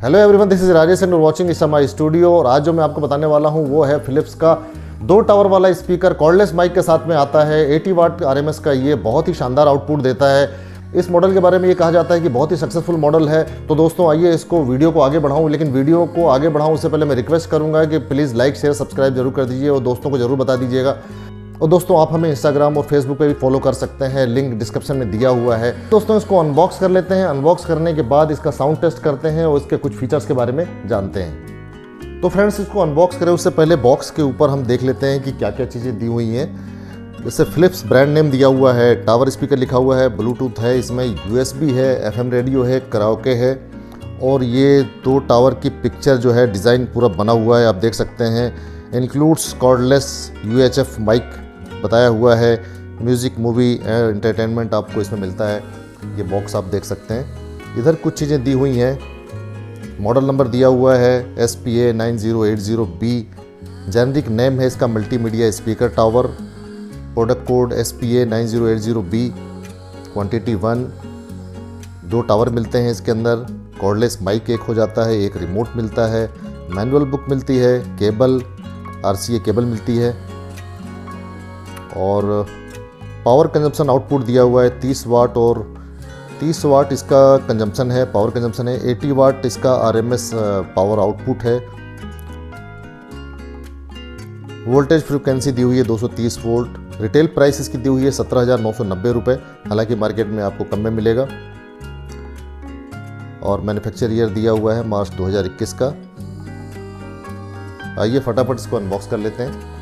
Hello everyone, this is Rajesh and watching my studio. और आज जो मैं आपको बताने वाला हूँ वो है फिलिप्स का 2 टावर वाला स्पीकर कॉर्डलेस माइक के साथ में आता है। 80 वाट RMS का ये बहुत ही शानदार आउटपुट देता है। इस मॉडल के बारे में ये कहा जाता है कि बहुत ही सक्सेसफुल मॉडल है। तो दोस्तों आइए इसको वीडियो को आगे बढ़ाऊं, लेकिन वीडियो को आगे बढ़ाऊं उससे पहले मैं रिक्वेस्ट करूंगा कि प्लीज़ लाइक शेयर सब्सक्राइब जरूर कर दीजिए और दोस्तों को जरूर बता दीजिएगा। और दोस्तों आप हमें इंस्टाग्राम और फेसबुक पे भी फॉलो कर सकते हैं, लिंक डिस्क्रिप्शन में दिया हुआ है। दोस्तों इसको अनबॉक्स कर लेते हैं। अनबॉक्स करने के बाद इसका साउंड टेस्ट करते हैं और इसके कुछ फीचर्स के बारे में जानते हैं। तो फ्रेंड्स इसको अनबॉक्स करें उससे पहले बॉक्स के ऊपर हम देख लेते हैं कि क्या क्या चीज़ें दी हुई हैं। जैसे फिलिप्स ब्रांड नेम दिया हुआ है, टावर स्पीकर लिखा हुआ है, ब्लूटूथ है, इसमें USB है, FM रेडियो है, कराओके है और ये 2 टावर की पिक्चर जो है डिज़ाइन पूरा बना हुआ है, आप देख सकते हैं। इंक्लूड्स कॉर्डलेस UHF माइक बताया हुआ है। म्यूज़िक, मूवी, एंटरटेनमेंट आपको इसमें मिलता है। ये बॉक्स आप देख सकते हैं। इधर कुछ चीज़ें दी हुई हैं। मॉडल नंबर दिया हुआ है SPA 9080B। जेनरिक नेम है इसका multimedia speaker tower. Product code SPA 9080B। Quantity 1। 2 tower मिलते हैं इसके अंदर। कॉर्डलेस माइक एक हो जाता है, एक रिमोट मिलता है, मैनुअल बुक मिलती है, केबल RCA केबल मिलती है और पावर कंजम्पशन आउटपुट दिया हुआ है 30 वाट और 30 वाट इसका कंजम्पशन है, पावर कंजम्पशन है। 80 वाट इसका RMS पावर आउटपुट है। वोल्टेज फ्रिक्वेंसी दी हुई है 230 वोल्ट। रिटेल प्राइस इसकी दी हुई है 17,990 रुपये, हालांकि मार्केट में आपको कम में मिलेगा। और मैन्युफैक्चर ईयर दिया हुआ है मार्च 2021 का। आइए फटाफट इसको अनबॉक्स कर लेते हैं।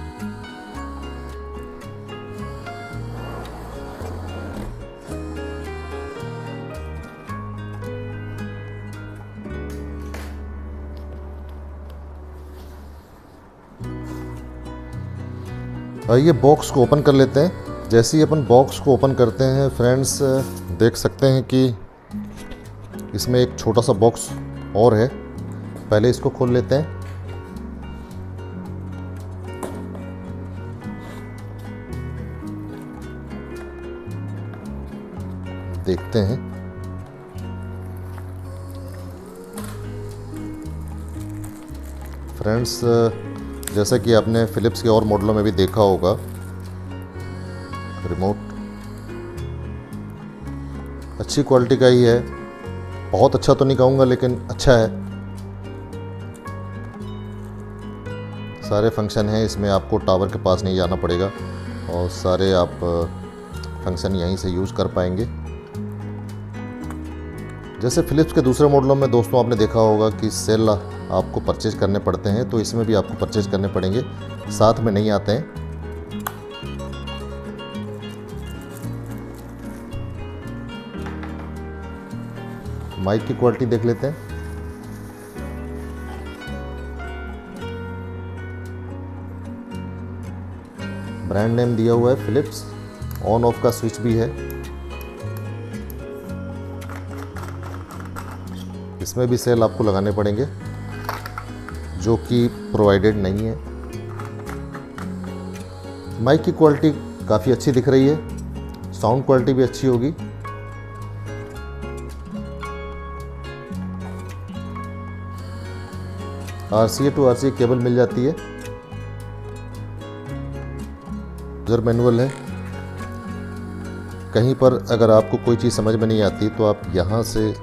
आइए बॉक्स को ओपन कर लेते हैं। जैसे ही अपन बॉक्स को ओपन करते हैं फ्रेंड्स, देख सकते हैं कि इसमें एक छोटा सा बॉक्स और है। पहले इसको खोल लेते हैं। देखते हैं। फ्रेंड्स जैसा कि आपने फिलिप्स के और मॉडलों में भी देखा होगा, रिमोट अच्छी क्वालिटी का ही है। बहुत अच्छा तो नहीं कहूँगा लेकिन अच्छा है। सारे फंक्शन हैं इसमें, आपको टावर के पास नहीं जाना पड़ेगा और सारे आप फंक्शन यहीं से यूज़ कर पाएंगे। जैसे फिलिप्स के दूसरे मॉडलों में दोस्तों आपने देखा होगा कि सेल आपको परचेज करने पड़ते हैं, तो इसमें भी आपको परचेज करने पड़ेंगे, साथ में नहीं आते हैं। माइक की क्वालिटी देख लेते हैं। ब्रांड नेम दिया हुआ है फिलिप्स। ऑन ऑफ का स्विच भी है। इसमें भी सेल आपको लगाने पड़ेंगे जो कि प्रोवाइडेड नहीं है। माइक की क्वालिटी काफ़ी अच्छी दिख रही है, साउंड क्वालिटी भी अच्छी होगी। RCA टू RCA केबल मिल जाती है। यूजर मैनुअल है। कहीं पर अगर आपको कोई चीज़ समझ में नहीं आती तो आप यहाँ से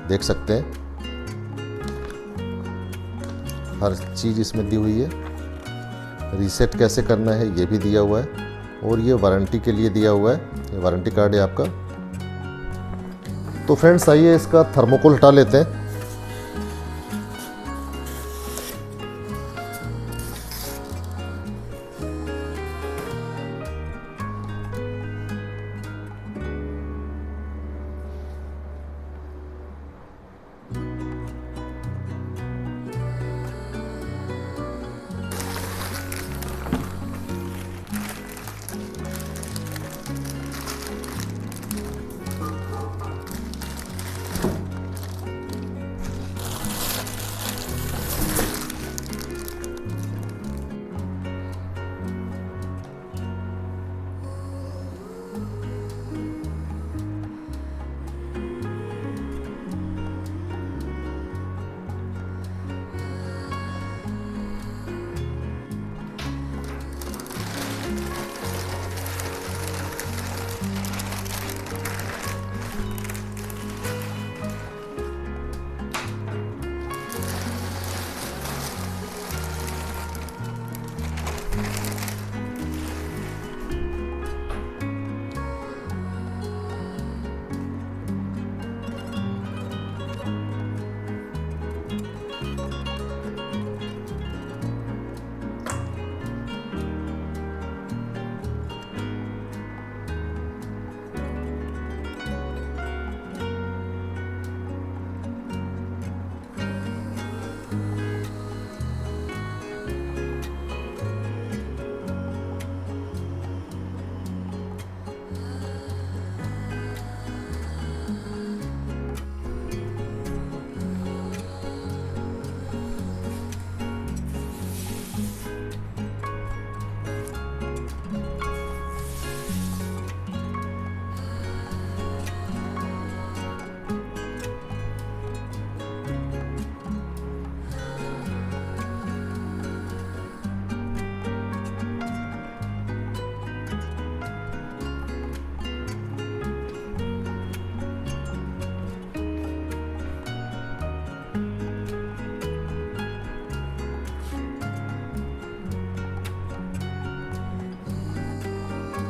देख सकते हैं। हर चीज़ इसमें दी हुई है। रीसेट कैसे करना है ये भी दिया हुआ है और ये वारंटी के लिए दिया हुआ है। ये वारंटी कार्ड है आपका। तो फ्रेंड्स आइए इसका थर्मोकोल हटा लेते हैं।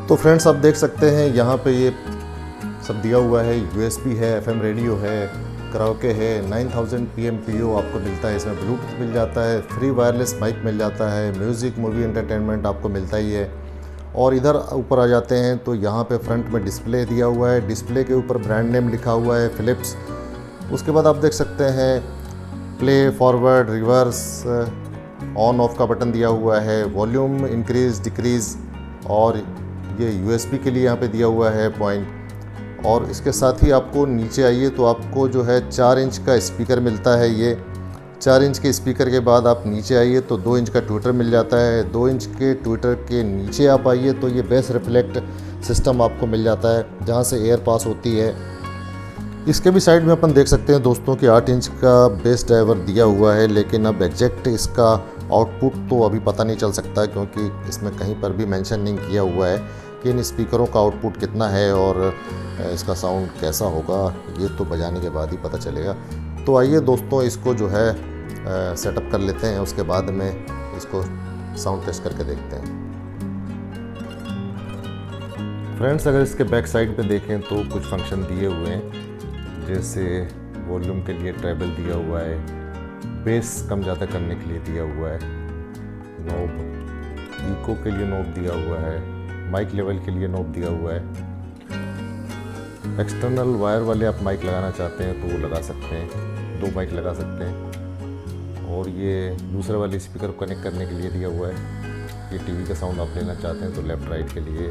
तो फ्रेंड्स आप देख सकते हैं यहाँ पे ये सब दिया हुआ है, USB है, FM रेडियो है, कराओके है, 9000 PMPO आपको मिलता है, इसमें ब्लूटूथ मिल जाता है, फ्री वायरलेस माइक मिल जाता है, म्यूज़िक मूवी एंटरटेनमेंट आपको मिलता ही है। और इधर ऊपर आ जाते हैं तो यहाँ पे फ्रंट में डिस्प्ले दिया हुआ है, डिस्प्ले के ऊपर ब्रांड नेम लिखा हुआ है फिलिप्स। उसके बाद आप देख सकते हैं play, forward, reverse, on off का बटन दिया हुआ है, वॉल्यूम इंक्रीज़ डिक्रीज़, और ये USB के लिए यहाँ पे दिया हुआ है पॉइंट। और इसके साथ ही आपको नीचे आइए तो आपको जो है 4 इंच का स्पीकर मिलता है। ये 4 इंच के स्पीकर के बाद आप नीचे आइए तो 2 इंच का ट्विटर मिल जाता है। 2 इंच के ट्विटर के नीचे आप आइए तो ये बेस रिफ्लेक्ट सिस्टम आपको मिल जाता है, जहाँ से एयर पास होती है। इसके भी साइड में अपन देख सकते हैं दोस्तों कि 8 इंच का बेस ड्राइवर दिया हुआ है, लेकिन अब एग्जैक्ट इसका आउटपुट तो अभी पता नहीं चल सकता, क्योंकि इसमें कहीं पर भी मेंशन नहीं किया हुआ है कि इन स्पीकरों का आउटपुट कितना है और इसका साउंड कैसा होगा। ये तो बजाने के बाद ही पता चलेगा। तो आइए दोस्तों इसको जो है सेटअप कर लेते हैं, उसके बाद में इसको साउंड टेस्ट करके देखते हैं। फ्रेंड्स अगर इसके बैक साइड पे देखें तो कुछ फंक्शन दिए हुए हैं, जैसे वॉल्यूम के लिए ट्रेबल दिया हुआ है, बेस कम ज़्यादा करने के लिए दिया हुआ है, नोब, इको के लिए नोब दिया हुआ है, माइक लेवल के लिए नोब दिया हुआ है। एक्सटर्नल वायर वाले आप माइक लगाना चाहते हैं तो वो लगा सकते हैं, 2 माइक लगा सकते हैं। और ये दूसरे वाले स्पीकर को कनेक्ट करने के लिए दिया हुआ है। ये टीवी का साउंड आप लेना चाहते हैं तो लेफ़्ट राइट के लिए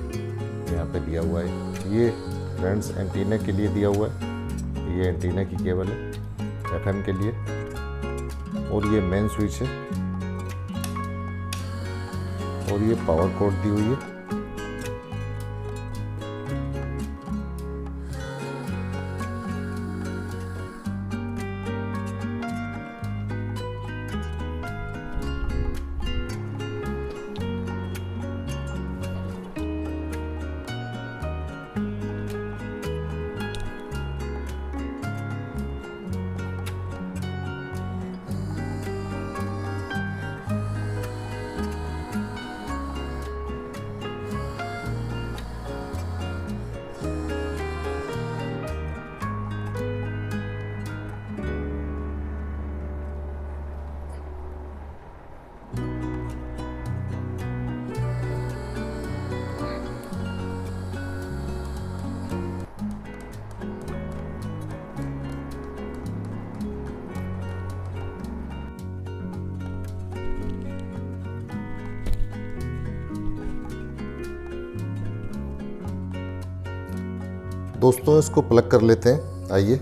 यहाँ पे दिया हुआ है। ये फ्रेंड्स एंटीना के लिए दिया हुआ है, ये एंटीना की केबल है FM के लिए। और ये मेन स्विच है, और ये पावर कॉर्ड दी हुई है। दोस्तों इसको प्लग कर लेते हैं। आइए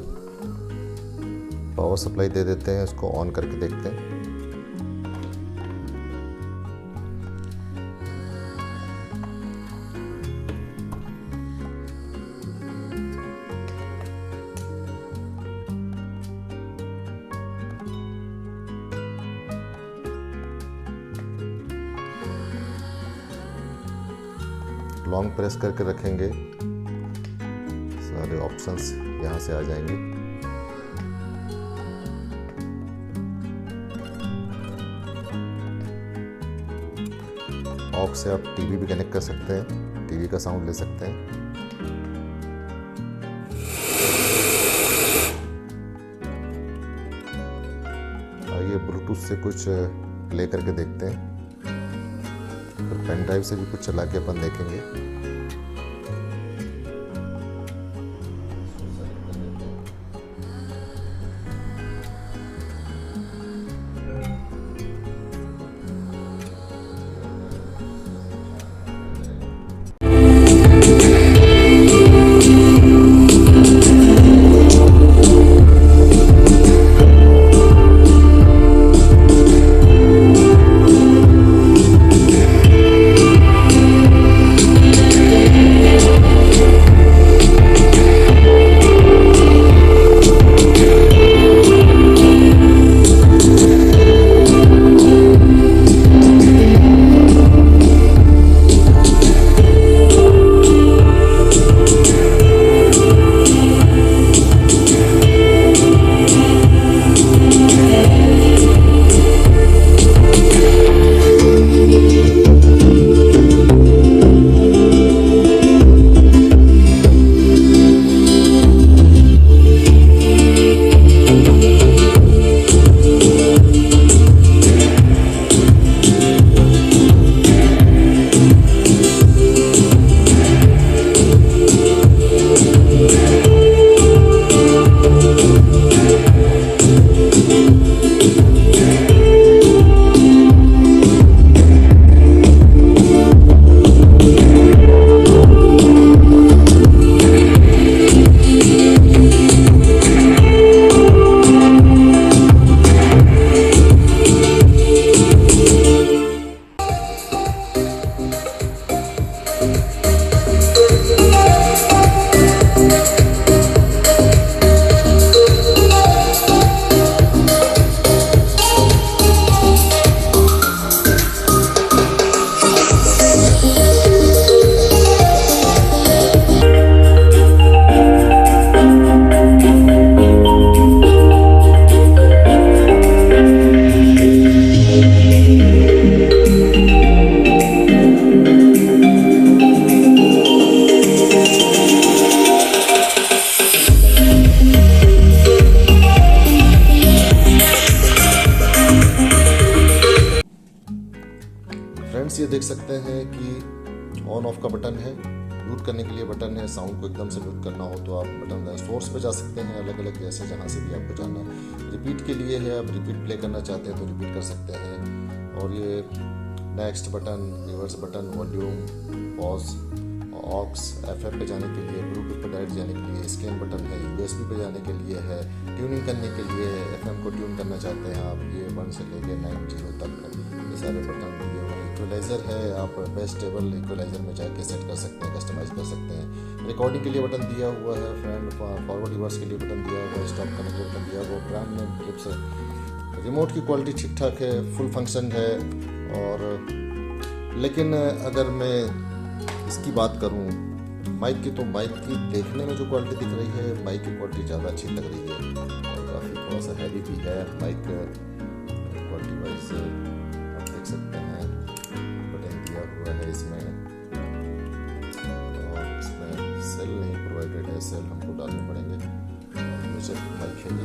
पावर सप्लाई दे देते हैं, इसको ऑन करके देखते हैं। लॉन्ग प्रेस करके रखेंगे, सारे ऑप्शंस यहाँ से आ जाएंगे। ऑक्स से आप टीवी भी कनेक्ट कर सकते हैं, टीवी का साउंड ले सकते हैं। आइए ब्लूटूथ से कुछ प्ले करके देखते हैं, फिर पेन ड्राइव से भी कुछ चला के अपन देखेंगे। देख सकते हैं कि ऑन ऑफ का बटन है, म्यूट करने के लिए बटन है। साउंड को एकदम से म्यूट करना हो तो आप बटन सोर्स पे जा सकते हैं, अलग अलग जैसे जहाँ से भी आपको जाना है। रिपीट के लिए है, आप रिपीट प्ले करना चाहते हैं तो रिपीट कर सकते हैं। और ये next button, reverse button, volume, pause, aux, FM पे जाने के लिए, ब्लूटूथ पे डायरेक्ट जाने के लिए, स्कैन बटन है, यूएसबी पे जाने के लिए है, ट्यूनिंग करने के लिए है, एफएम को ट्यून करना चाहते हैं आप, ये 1 से लेकर 90 तक ये सारे बटन दिए हुए हैं। इक्वलाइज़र है, आप बेस्ट टेबल इक्वलाइज़र में जाके सेट कर सकते हैं, कस्टमाइज़ कर सकते हैं। रिकॉर्डिंग के लिए बटन दिया हुआ है, फ्रेंड फॉरवर्ड रिवर्स के लिए बटन दिया हुआ है, स्टॉप करने के लिए बटन दिया हुआ है। Brand name Philips. रिमोट की क्वालिटी ठीक ठाक है, फुल फंक्शन है। और लेकिन अगर मैं इसकी बात करूं माइक की, तो माइक की देखने में जो क्वालिटी दिख रही है, माइक की क्वालिटी ज़्यादा अच्छी लग रही है और काफ़ी थोड़ा सा हैवी भी है माइक क्वालिटी वाइज। आप देख सकते हैं बटन दिया हुआ है इसमें, और इसमें सेल नहीं प्रोवाइडेड है, सेल हमको डालने पड़ेंगे। म्यूजिक माइक है ये।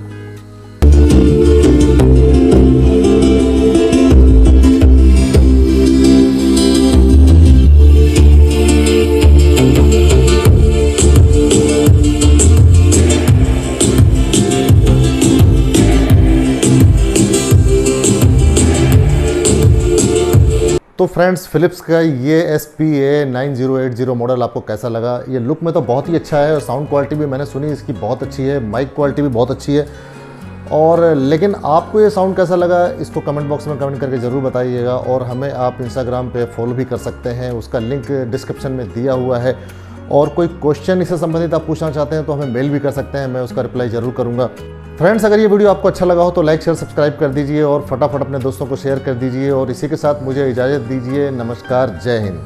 तो फ्रेंड्स, फिलिप्स का ये SPA9080 मॉडल आपको कैसा लगा? ये लुक में तो बहुत ही अच्छा है और साउंड क्वालिटी भी मैंने सुनी इसकी बहुत अच्छी है, माइक क्वालिटी भी बहुत अच्छी है। और लेकिन आपको ये साउंड कैसा लगा, इसको कमेंट बॉक्स में कमेंट करके ज़रूर बताइएगा। और हमें आप इंस्टाग्राम पे फॉलो भी कर सकते हैं, उसका लिंक डिस्क्रिप्शन में दिया हुआ है। और कोई क्वेश्चन इससे संबंधित आप पूछना चाहते हैं तो हमें मेल भी कर सकते हैं, मैं उसका रिप्लाई ज़रूर करूँगा। फ्रेंड्स, अगर ये वीडियो आपको अच्छा लगा हो तो लाइक शेयर सब्सक्राइब कर दीजिए और फटाफट अपने दोस्तों को शेयर कर दीजिए। और इसी के साथ मुझे इजाज़त दीजिए। नमस्कार, जय हिंद।